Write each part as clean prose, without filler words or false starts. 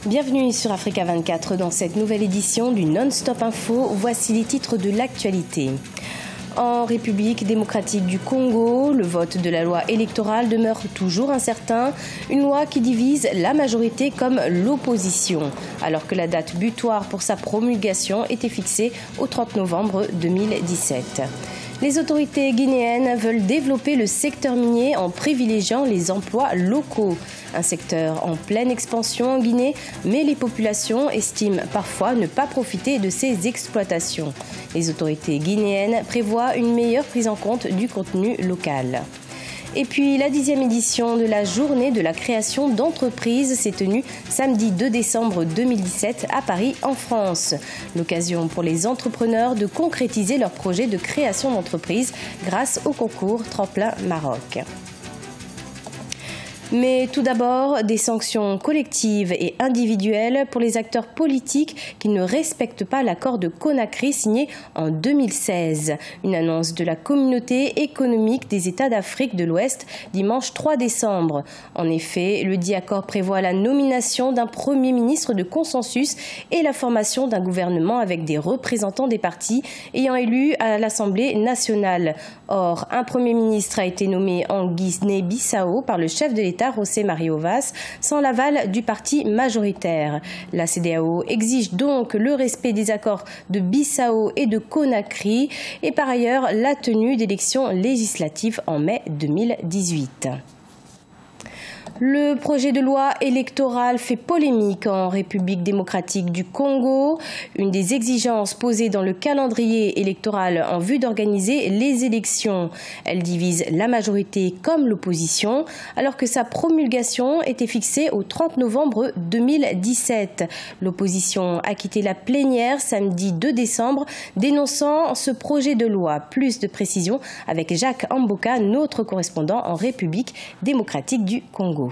Bienvenue sur Africa 24 dans cette nouvelle édition du Non-Stop Info. Voici les titres de l'actualité. En République démocratique du Congo, le vote de la loi électorale demeure toujours incertain. Une loi qui divise la majorité comme l'opposition, alors que la date butoir pour sa promulgation était fixée au 30 novembre 2017. Les autorités guinéennes veulent développer le secteur minier en privilégiant les emplois locaux. Un secteur en pleine expansion en Guinée, mais les populations estiment parfois ne pas profiter de ces exploitations. Les autorités guinéennes prévoient une meilleure prise en compte du contenu local. Et puis, la 10e édition de la journée de la création d'entreprises s'est tenue samedi 2 décembre 2017 à Paris, en France. L'occasion pour les entrepreneurs de concrétiser leur projet de création d'entreprise grâce au concours Tremplin Maroc. Mais tout d'abord, des sanctions collectives et individuelles pour les acteurs politiques qui ne respectent pas l'accord de Conakry signé en 2016. Une annonce de la Communauté économique des États d'Afrique de l'Ouest dimanche 3 décembre. En effet, le dit accord prévoit la nomination d'un Premier ministre de consensus et la formation d'un gouvernement avec des représentants des partis ayant élu à l'Assemblée nationale. Or, un Premier ministre a été nommé en Guinée-Bissau par le chef de l'État José Mario Vaz, sans l'aval du parti majoritaire. La CEDEAO exige donc le respect des accords de Bissau et de Conakry et par ailleurs la tenue d'élections législatives en mai 2018. Le projet de loi électoral fait polémique en République démocratique du Congo. Une des exigences posées dans le calendrier électoral en vue d'organiser les élections. Elle divise la majorité comme l'opposition, alors que sa promulgation était fixée au 30 novembre 2017. L'opposition a quitté la plénière samedi 2 décembre, dénonçant ce projet de loi. Plus de précisions avec Jacques Amboka, notre correspondant en République démocratique du Congo.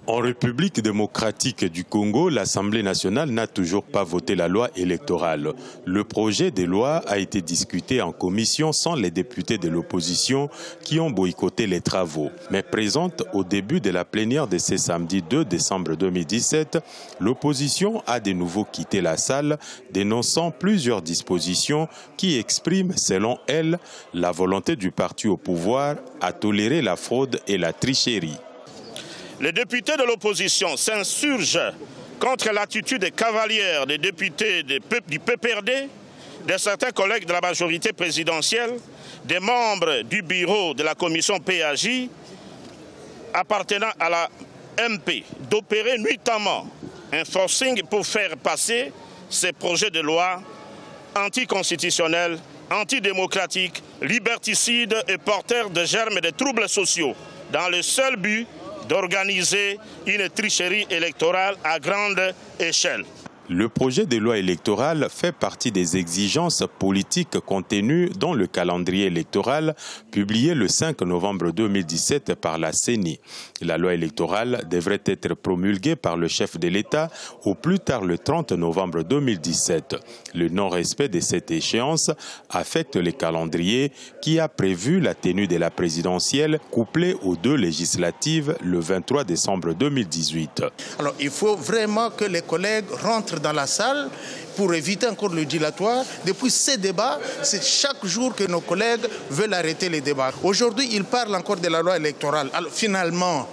En République démocratique du Congo, l'Assemblée nationale n'a toujours pas voté la loi électorale. Le projet de loi a été discuté en commission sans les députés de l'opposition qui ont boycotté les travaux. Mais présente au début de la plénière de ce samedi 2 décembre 2017, l'opposition a de nouveau quitté la salle, dénonçant plusieurs dispositions qui expriment, selon elle, la volonté du parti au pouvoir à tolérer la fraude et la tricherie. Les députés de l'opposition s'insurgent contre l'attitude cavalière des députés du PPRD, de certains collègues de la majorité présidentielle, des membres du bureau de la commission PAJ appartenant à la MP, d'opérer nuitamment un forcing pour faire passer ces projets de loi anticonstitutionnels, antidémocratiques, liberticides et porteurs de germes de troubles sociaux, dans le seul but d'organiser une tricherie électorale à grande échelle. Le projet de loi électorale fait partie des exigences politiques contenues dans le calendrier électoral publié le 5 novembre 2017 par la CENI. La loi électorale devrait être promulguée par le chef de l'État au plus tard le 30 novembre 2017. Le non-respect de cette échéance affecte le calendrier qui a prévu la tenue de la présidentielle couplée aux 2 législatives le 23 décembre 2018. Alors il faut vraiment que les collègues rentrent dans la salle pour éviter encore le dilatoire. Depuis ces débats, c'est chaque jour que nos collègues veulent arrêter les débats. Aujourd'hui, ils parlent encore de la loi électorale. Alors finalement,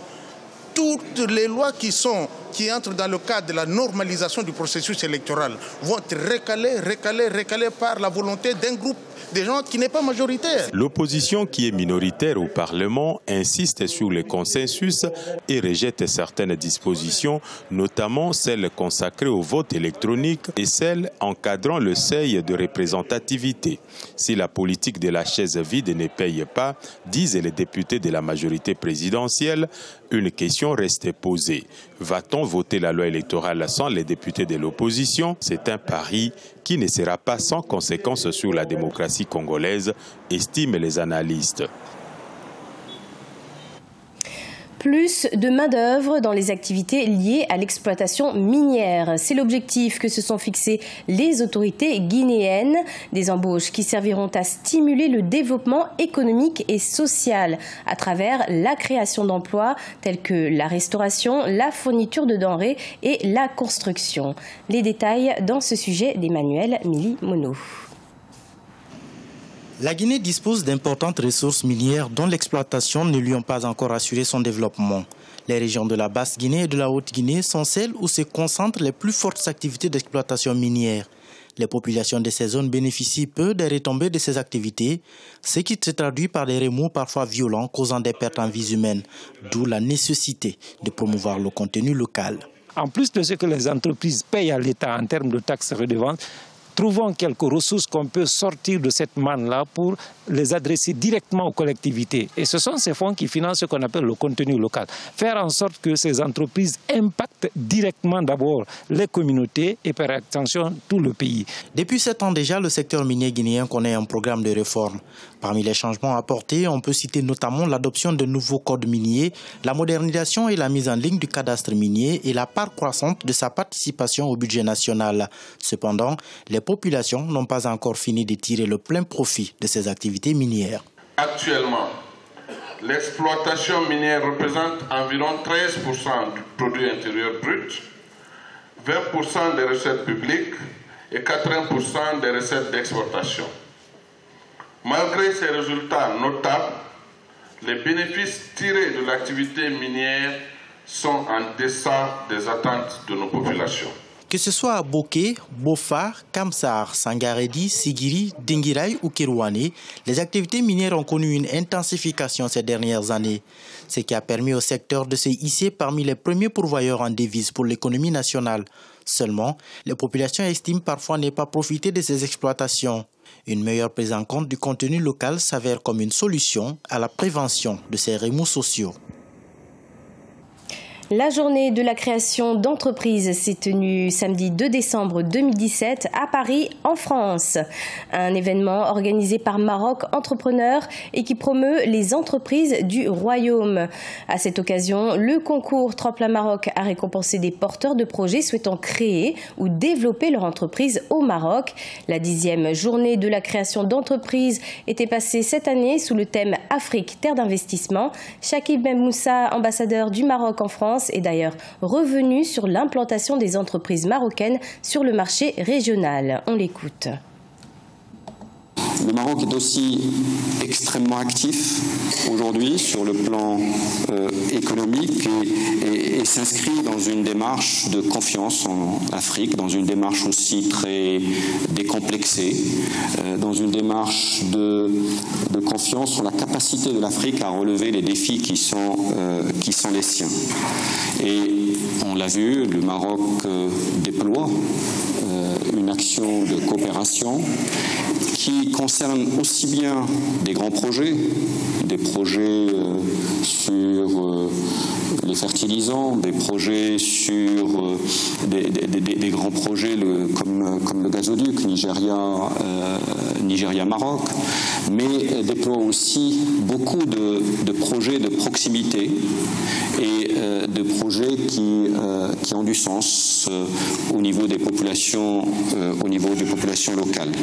toutes les lois qui entrent dans le cadre de la normalisation du processus électoral vont être recalées par la volonté d'un groupe de gens qui n'est pas majoritaire. L'opposition qui est minoritaire au Parlement insiste sur le consensus et rejette certaines dispositions, notamment celles consacrées au vote électronique et celles encadrant le seuil de représentativité. Si la politique de la chaise vide ne paye pas, disent les députés de la majorité présidentielle, une question reste posée. Va-t-on voter la loi électorale sans les députés de l'opposition? C'est un pari qui ne sera pas sans conséquences sur la démocratie congolaise, estiment les analystes. Plus de main-d'œuvre dans les activités liées à l'exploitation minière. C'est l'objectif que se sont fixés les autorités guinéennes. Des embauches qui serviront à stimuler le développement économique et social à travers la création d'emplois tels que la restauration, la fourniture de denrées et la construction. Les détails dans ce sujet d'Emmanuel Mili-Mono. La Guinée dispose d'importantes ressources minières dont l'exploitation ne lui ont pas encore assuré son développement. Les régions de la Basse-Guinée et de la Haute-Guinée sont celles où se concentrent les plus fortes activités d'exploitation minière. Les populations de ces zones bénéficient peu des retombées de ces activités, ce qui se traduit par des remous parfois violents causant des pertes en vies humaines, d'où la nécessité de promouvoir le contenu local. En plus de ce que les entreprises payent à l'État en termes de taxes et redevances, trouvons quelques ressources qu'on peut sortir de cette manne-là pour les adresser directement aux collectivités. Et ce sont ces fonds qui financent ce qu'on appelle le contenu local. Faire en sorte que ces entreprises impactent directement d'abord les communautés et par extension tout le pays. Depuis 7 ans déjà, le secteur minier guinéen connaît un programme de réforme. Parmi les changements apportés, on peut citer notamment l'adoption de nouveaux codes miniers, la modernisation et la mise en ligne du cadastre minier et la part croissante de sa participation au budget national. Cependant, les populations n'ont pas encore fini de tirer le plein profit de ces activités minières. Actuellement, l'exploitation minière représente environ 13% du produit intérieur brut, 20% des recettes publiques et 80% des recettes d'exportation. Malgré ces résultats notables, les bénéfices tirés de l'activité minière sont en deçà des attentes de nos populations. Que ce soit à Boké, Bofar, Kamsar, Sangaredi, Sigiri, Dingirai ou Kirouane, les activités minières ont connu une intensification ces dernières années, ce qui a permis au secteur de se hisser parmi les premiers pourvoyeurs en devises pour l'économie nationale. Seulement, les populations estiment parfois ne pas profiter de ces exploitations. Une meilleure prise en compte du contenu local s'avère comme une solution à la prévention de ces remous sociaux. La journée de la création d'entreprises s'est tenue samedi 2 décembre 2017 à Paris, en France. Un événement organisé par Maroc Entrepreneurs et qui promeut les entreprises du Royaume. À cette occasion, le concours Tremplin Maroc a récompensé des porteurs de projets souhaitant créer ou développer leur entreprise au Maroc. La 10e journée de la création d'entreprises était passée cette année sous le thème Afrique, terre d'investissement. Chakib Ben Moussa, ambassadeur du Maroc en France, est d'ailleurs revenu sur l'implantation des entreprises marocaines sur le marché régional. On l'écoute. Le Maroc est aussi extrêmement actif aujourd'hui sur le plan économique et s'inscrit dans une démarche de confiance en Afrique, dans une démarche aussi très décomplexée, dans une démarche de confiance sur la capacité de l'Afrique à relever les défis qui sont les siens. Et on l'a vu, le Maroc déploie une action de coopération qui concerne aussi bien des grands projets, des projets sur les fertilisants, des projets sur des grands projets comme le gazoduc Nigeria-Maroc, mais déploie aussi beaucoup de projets de proximité et de projets qui ont du sens au niveau des populations locales.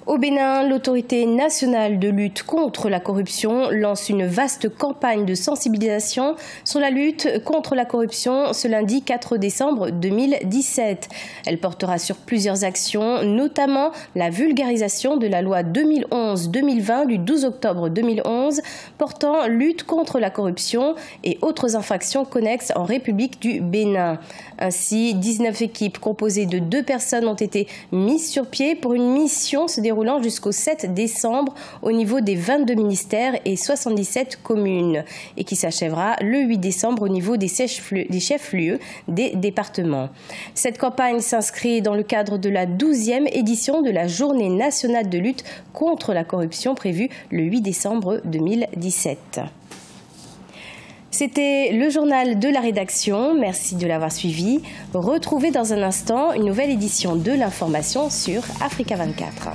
Au Bénin, l'autorité nationale de lutte contre la corruption lance une vaste campagne de sensibilisation sur la lutte contre la corruption ce lundi 4 décembre 2017. Elle portera sur plusieurs actions, notamment la vulgarisation de la loi 2011-2020 du 12 octobre 2011 portant lutte contre la corruption et autres infractions connexes en République du Bénin. Ainsi, 19 équipes composées de 2 personnes ont été mises sur pied pour une mission se déroulant jusqu'au 7 décembre au niveau des 22 ministères et 77 communes et qui s'achèvera le 8 décembre au niveau des chefs-lieux des départements. Cette campagne s'inscrit dans le cadre de la 12e édition de la Journée nationale de lutte contre la corruption prévue le 8 décembre 2017. C'était le journal de la rédaction. Merci de l'avoir suivi. Retrouvez dans un instant une nouvelle édition de l'information sur Africa 24.